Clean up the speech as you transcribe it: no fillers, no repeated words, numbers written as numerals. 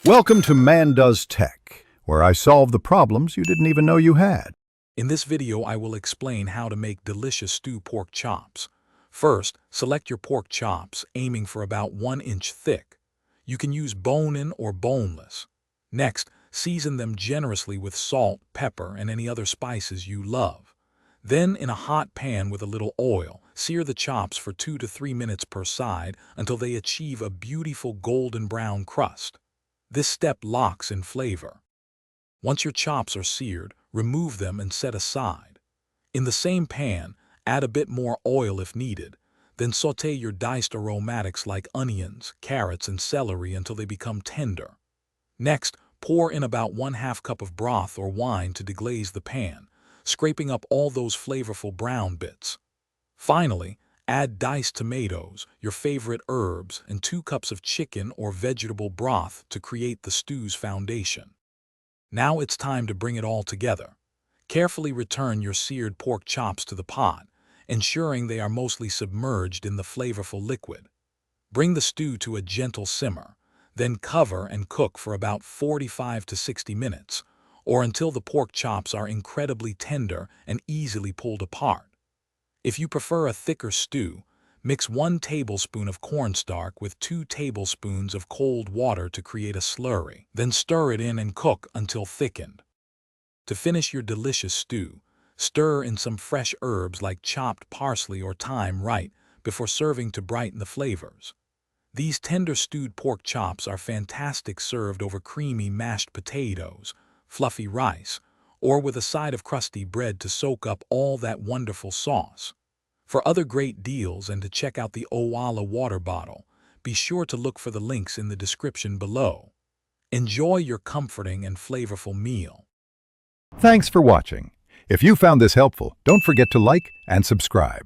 Welcome to Man Does Tech, where I solve the problems you didn't even know you had. In this video, I will explain how to make delicious stew pork chops. First, select your pork chops, aiming for about 1 inch thick. You can use bone-in or boneless. Next, season them generously with salt, pepper, and any other spices you love. Then, in a hot pan with a little oil, sear the chops for 2 to 3 minutes per side until they achieve a beautiful golden brown crust. This step locks in flavor. Once your chops are seared, remove them and set aside. In the same pan, add a bit more oil if needed. Then sauté your diced aromatics like onions, carrots, and celery until they become tender. Next, pour in about 1/2 cup of broth or wine to deglaze the pan, scraping up all those flavorful brown bits. Finally, add diced tomatoes, your favorite herbs, and 2 cups of chicken or vegetable broth to create the stew's foundation. Now it's time to bring it all together. Carefully return your seared pork chops to the pot, ensuring they are mostly submerged in the flavorful liquid. Bring the stew to a gentle simmer, then cover and cook for about 45 to 60 minutes, or until the pork chops are incredibly tender and easily pulled apart. If you prefer a thicker stew, mix 1 tablespoon of cornstarch with 2 tablespoons of cold water to create a slurry. Then stir it in and cook until thickened. To finish your delicious stew, stir in some fresh herbs like chopped parsley or thyme right before serving to brighten the flavors. These tender stewed pork chops are fantastic served over creamy mashed potatoes, fluffy rice, or with a side of crusty bread to soak up all that wonderful sauce. For other great deals and to check out the Owala water bottle, be sure to look for the links in the description below. Enjoy your comforting and flavorful meal. Thanks for watching. If you found this helpful, don't forget to like and subscribe.